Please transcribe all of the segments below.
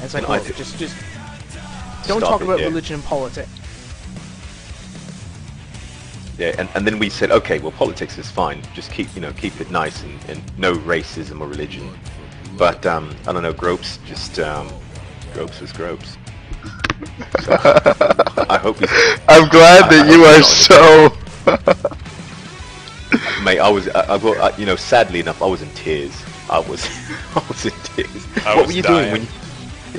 It's like, look, just don't talk about religion and politics. Yeah, and then we said, okay, well, politics is fine. Just keep it nice and no racism or religion. But I don't know, Gropes Gropes was Gropes. So, I hope he's. I'm glad that you are so. Mate, sadly enough, I was in tears. I was in tears. What were you doing when?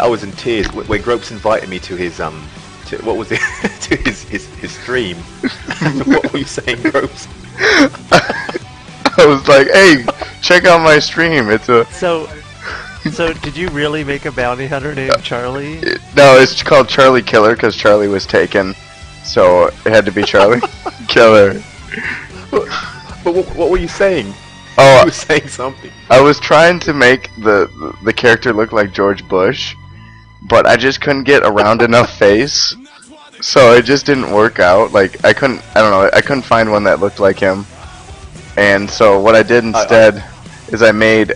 I was in tears when Gropes invited me to his what was it? To his stream. What were you saying, Gropes? I was like, hey, check out my stream. It's a. So did you really make a bounty hunter named Charlie? No, it's called Charlie Killer because Charlie was taken, so it had to be Charlie Killer. But what were you saying? Oh, you were saying something. I was trying to make the character look like George Bush, but I just couldn't get a round enough face, so it just didn't work out. Like I couldn't find one that looked like him, and so what I did instead is I made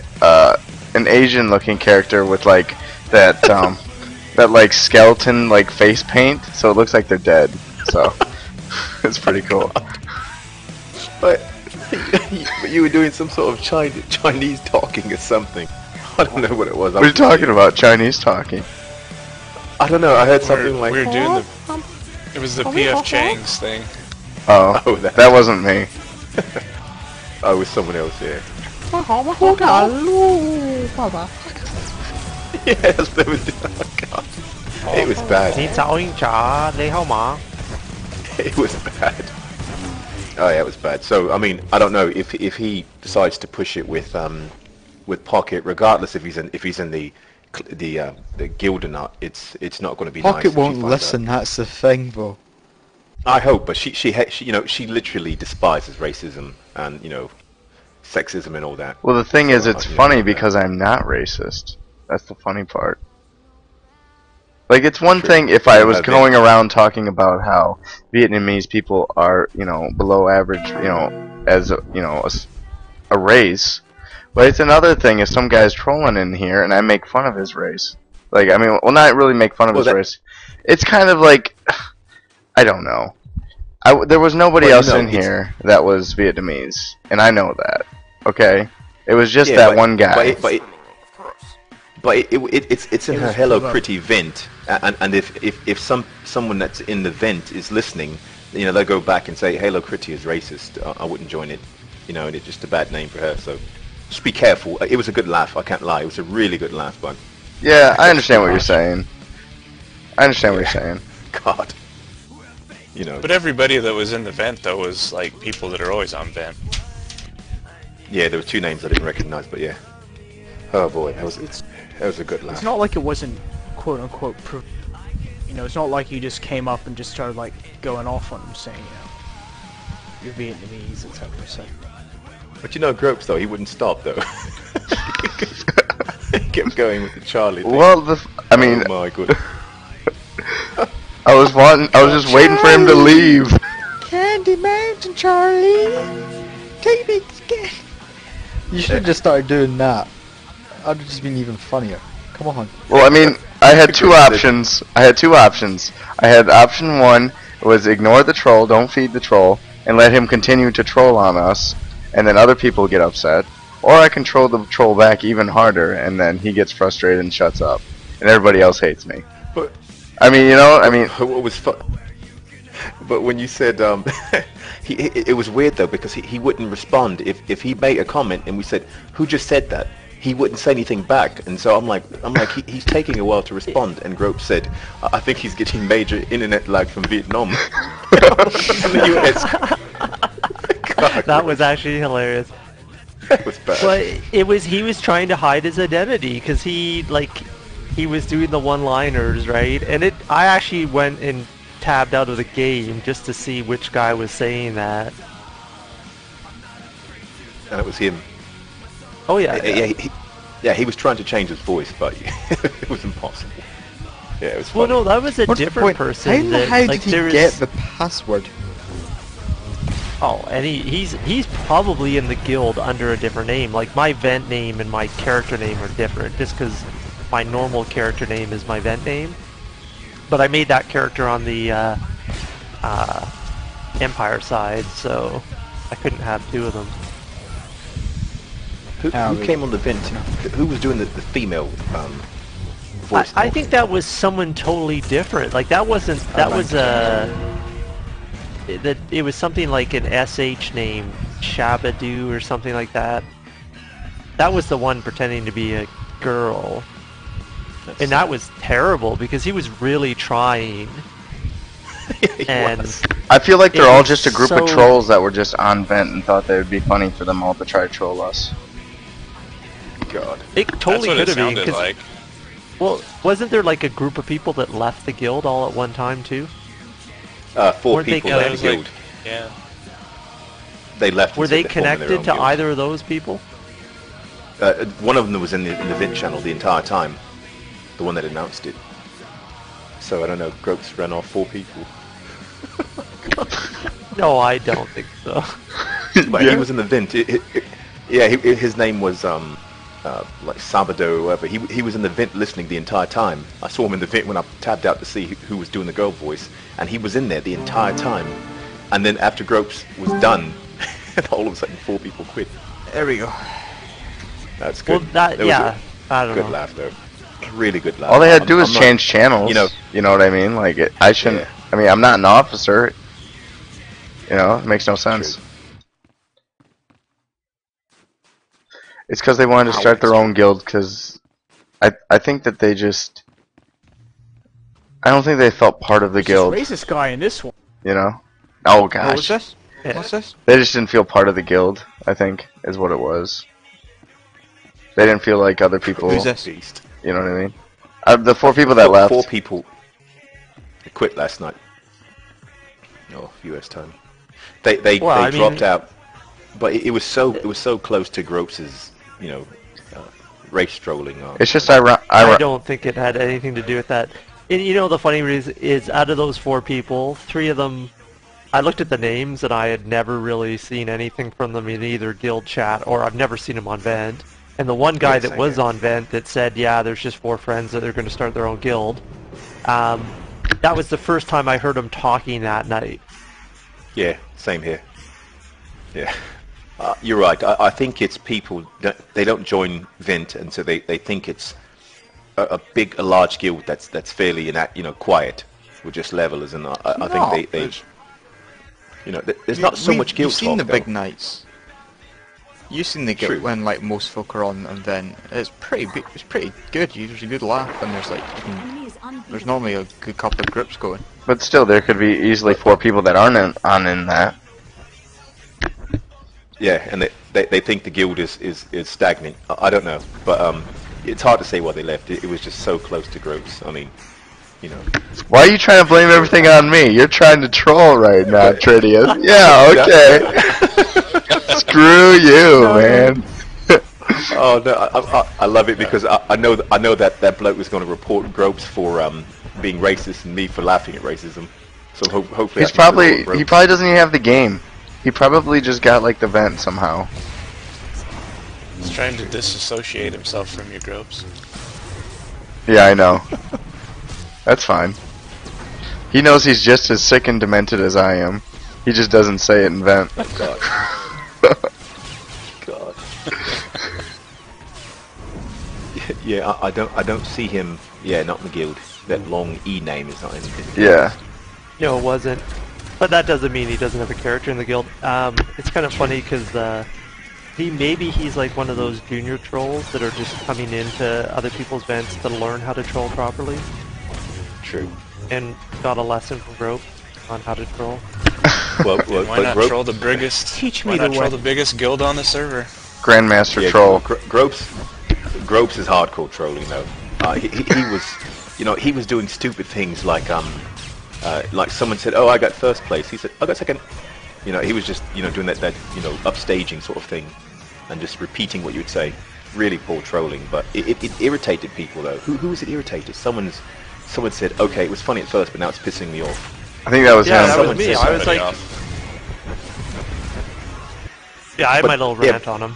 an Asian-looking character with like that that like skeleton like face paint, so it looks like they're dead. So it's pretty cool. But you were doing some sort of Chinese talking or something. I don't know what it was. What are you talking about? Chinese talking? I don't know. I heard something like. We were doing it was the PF Chang's thing. Oh, that wasn't me. Oh, it was someone else here. Yeah, that's what it was. Oh, God. It was bad. It was bad. Oh yeah, it was bad. So I mean, I don't know if he decides to push it with Pocket, regardless if he's in the guild or not. It's not going to be nice. Pocket won't listen. That's the thing, though. I hope, but she literally despises racism and sexism and all that. Well, the thing is, it's funny because I'm not racist. That's the funny part. Like, it's one thing if I was going around talking about how Vietnamese people are, below average, as a race. But it's another thing if some guy's trolling in here and I make fun of his race. Like, I mean, well, not really make fun of his race. It's kind of like, I don't know. There was nobody else in here that was Vietnamese, and I know that. Okay, it was just that one guy. But it's in her Hello Pretty vent, and if someone that's in the vent is listening, they'll go back and say Hello Pretty is racist. I wouldn't join it, and it's just a bad name for her. So just be careful. It was a good laugh. I can't lie. It was a really good laugh, but yeah, I understand what you're saying. I understand what you're saying. God. But everybody that was in the vent though was like people that are always on vent. Yeah, there were two names I didn't recognize, but yeah. Oh boy, that was a good laugh. It's not like it wasn't quote unquote. It's not like you just came up and just started like going off on him saying, you're Vietnamese, etc. etc. But Gropes though, he wouldn't stop though. He kept going with the Charlie thing. Well, I mean. Oh my goodness. I was just waiting for him to leave. Candy Mountain, Charlie. Take me. You should have just started doing that. That'd have just been even funnier. Come on. Well, I mean, I had two options. I had option one was ignore the troll, don't feed the troll, and let him continue to troll on us, and then other people get upset. Or I can troll the troll back even harder, and then he gets frustrated and shuts up, and everybody else hates me. But I mean, what was fun? But when you said it was weird though because he wouldn't respond if he made a comment and we said who just said that, he wouldn't say anything back, and so I'm like he's taking a while to respond, and Grope said I think he's getting major internet lag from Vietnam. From the US. God, that was actually hilarious. That was bad. But he was trying to hide his identity because he was doing the one-liners, right? And I actually went and tabbed out of the game just to see which guy was saying that. And it was him. Oh yeah. He was trying to change his voice, but it was impossible. Yeah, it was funny. Well, no, that was a different person. How did he get the password? Oh, and he's probably in the guild under a different name. Like my vent name and my character name are different, just because my normal character name is my vent name. But I made that character on the Empire side, so I couldn't have two of them. Who came on the vent? Who was doing the female voice? I think that was someone totally different. Like that wasn't. That was it was something like an SH name, Shabadoo or something like that. That was the one pretending to be a girl. And that was terrible because he was really trying. I feel like they're all just a group of trolls that were just on vent and thought they would be funny for them all to try to troll us. God. It totally could have been. Like. Well, wasn't there like a group of people that left the guild all at one time too? 4 people left the guild. Yeah. They left. Were they connected to either of those people? One of them was in the vent channel the entire time. The one that announced it. So I don't know, Gropes ran off 4 people. No, I don't think so. But he was in the vent. His name was like Sabado or whatever. He was in the vent listening the entire time. I saw him in the vent when I tabbed out to see who was doing the girl voice, and he was in there the entire time. And then after Gropes was done, all of a sudden 4 people quit. There we go. That's good. Well, I don't know. Good laugh though. Really good laugh. All they had to do is change channels. You know what I mean? Like I shouldn't. Yeah. I mean, I'm not an officer. You know, it makes no sense. True. It's because they wanted to start their own guild. Because I think that they just. I don't think they felt part of the guild. Racist guy in this one. You know? Oh gosh. What was this? Yeah. What's this? They just didn't feel part of the guild. I think is what it was. They didn't feel like other people. Who's this? You know what I mean? The 4 people that left. 4 people quit last night. Oh, US time. They dropped out, but it was so close to Gropes's, race trolling. It's just I don't think it had anything to do with that. And the funny reason is, out of those 4 people, 3 of them, I looked at the names and I had never really seen anything from them in either guild chat, or I've never seen them on Vent. And the one guy that was on Vent that said, yeah, there's just 4 friends that are going to start their own guild, that was the first time I heard him talking that night. Yeah, same here. Yeah. You're right. I think it's people that they don't join Vent, and so they think it's a large guild that's fairly quiet with just levelers, and I think they there's not so much guild talk. You've seen the though. big nights. You've seen the guild when like most folk are on Vent. It's pretty good. There's a good laugh, and there's normally a good couple of groups going. But still, there could be easily 4 people that aren't in that. Yeah, and they think the guild is stagnant. I don't know, but it's hard to say why they left. It was just so close to Gropes. I mean, Why are you trying to blame everything on me? You're trying to troll right now, Tridius. Yeah, okay. Screw you, man. Oh no, I love it because I know that bloke was going to report Gropes for being racist and me for laughing at racism. So hopefully he probably doesn't even have the game. He probably just got like the vent somehow. He's trying to disassociate himself from your Gropes. Yeah, I know. That's fine. He knows he's just as sick and demented as I am. He just doesn't say it in vent. God. God. Yeah, I don't see him. Yeah, not in the guild. That long E name is not in the guild. Yeah. No, it wasn't. But that doesn't mean he doesn't have a character in the guild. It's kind of funny because he's like one of those junior trolls that are just coming into other people's vents to learn how to troll properly. True. And got a lesson from Grope on how to troll. Well, why not troll the biggest? Teach me troll the biggest guild on the server? Grandmaster troll. Gropes is hardcore trolling though. He was, he was doing stupid things like someone said, "Oh, I got first place." He said, "I got second." He was just doing that upstaging sort of thing, and just repeating what you would say. Really poor trolling, but it irritated people though. Who was it irritated? Someone said, "Okay, it was funny at first, but now it's pissing me off." I think that was him. Yeah, that was me. I was like, yeah, I had my little rant on him.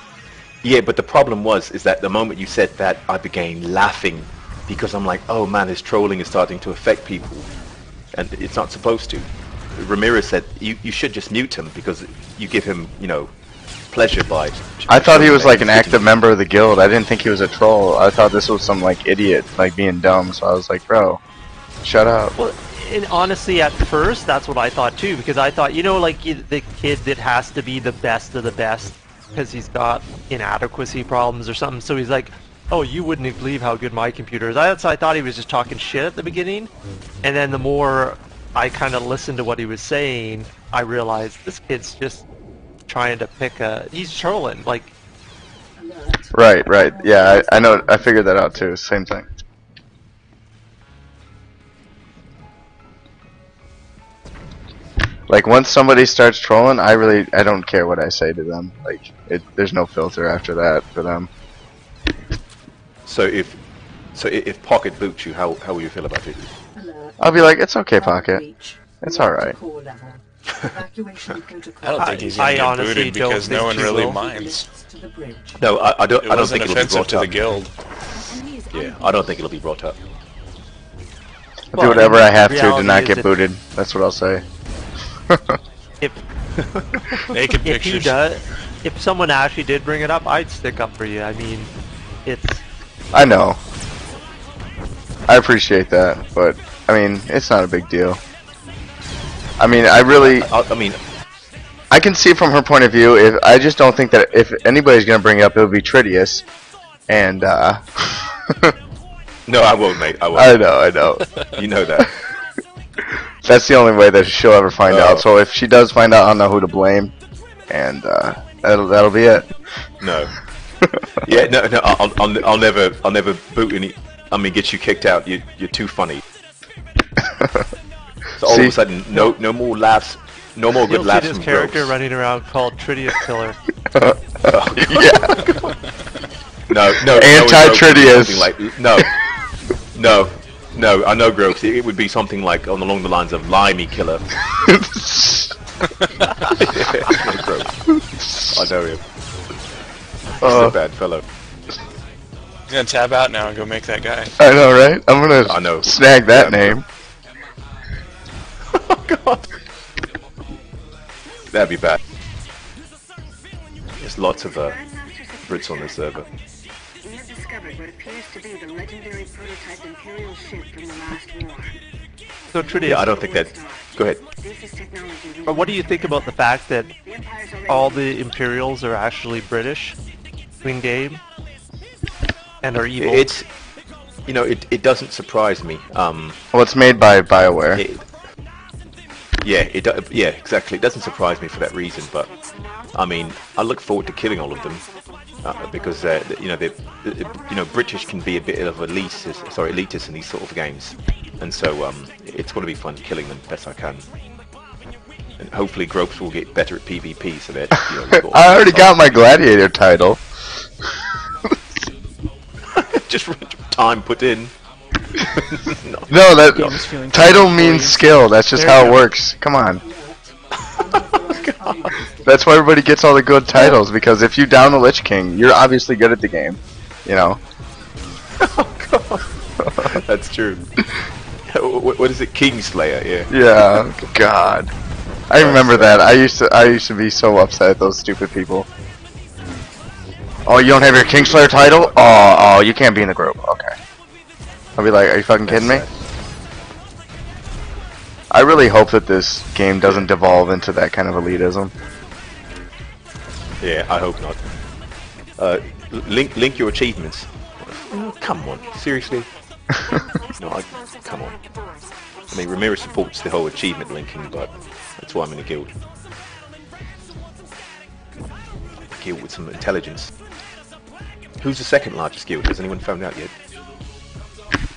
Yeah, but the problem is that the moment you said that, I began laughing because I'm like, oh man, his trolling is starting to affect people, and it's not supposed to. Ramirez said you should just mute him because you give him, you know, pleasure by. I thought he was like an active member of the guild. I didn't think he was a troll. I thought this was some like idiot like being dumb. So I was like, bro, shut up. Well, and honestly, at first, that's what I thought too, because I thought, you know, like the kid that has to be the best of the best because he's got inadequacy problems or something. So he's like, oh, you wouldn't believe how good my computer is. So I thought he was just talking shit at the beginning, and then the more I kind of listened to what he was saying, I realized this kid's just trying to pick a... He's trolling, like... Right. Yeah, I know. I figured that out too. Same thing. Like once somebody starts trolling, I don't care what I say to them. Like there's no filter after that for them. So if Pocket boots you, how will you feel about it? I'll be like, it's okay, Pocket. It's all right. I don't think he's gonna get booted because no one really minds. No, I don't It wasn't think it'll be offensive brought to up. the guild. Yeah, I don't think it'll be brought up. I'll do whatever I have to not get booted. That's what I'll say. If Naked if he pictures. does, if someone actually did bring it up, I'd stick up for you. I mean, it's... I know. I appreciate that, but I mean, it's not a big deal. I mean, I mean, I can see from her point of view. I just don't think that if anybody's gonna bring it up, it would be Tridius, and no, I won't, mate. I won't. I know. You know that. That's the only way that she'll ever find out. So if she does find out, I'll know who to blame, and that'll be it. No. Yeah, no. I'll never boot any. I mean, get you kicked out. You're too funny. So all of a sudden, no more laughs, no more good You'll laughs see this from character Groves. running around called Tridius Killer. Yeah. No. Anti-Tridius. Like, no. I know Groves. It would be something like along the lines of Limey Killer. Groves. I know him. He's a bad fellow. He's gonna tab out now and go make that guy. I know, right? I know. Snag that name. Oh God. That'd be bad. There's lots of Brits on this server. We have discovered what appears to be the legendary prototype Imperial ship from the last war. So Tridius, Yeah, I don't think that. Go ahead. This is technology. but what do you think about the fact that The Empire's already all the Imperials are actually British in game and are evil? It's, you know, it doesn't surprise me. Well, it's made by BioWare. Yeah, exactly. It doesn't surprise me for that reason, but I mean, I look forward to killing all of them because British can be a bit of elitist in these sort of games, and so it's going to be fun killing them best I can. And hopefully, Gropes will get better at PvP, so that I already got my gladiator title. just time put in. No, that Game's feeling title kind of means poised. skill. That's just There how you it go. works. Come on. That's why everybody gets all the good titles, because if you down the Lich King, you're obviously good at the game. You know. That's true. What is it? Kingslayer, yeah. Yeah. God. I remember that. I used to be so upset at those stupid people. Oh, you don't have your Kingslayer title? Oh, you can't be in the group. Okay. I'll be like, are you fucking kidding me? I really hope that this game doesn't devolve into that kind of elitism. Yeah, I hope not. Link your achievements. Oh, come on, seriously? No, come on. I mean, Ramirez supports the whole achievement linking, but that's why I'm in a guild. A guild with some intelligence. Who's the second largest guild? Has anyone found out yet?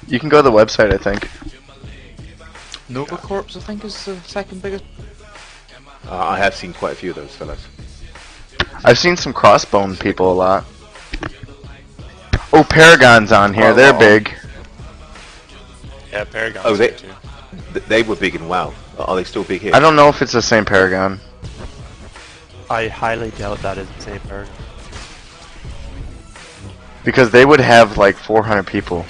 You can go to the website, I think. Nova Corps, I think, is the second biggest. I have seen quite a few of those fellas. I've seen some crossbone people a lot. Oh, Paragon's on here. They're big. Yeah, Paragon's Oh, good too. they were big in WoW. Are they still big here? I don't know if it's the same Paragon. I highly doubt that is the same person. Because they would have like 400 people.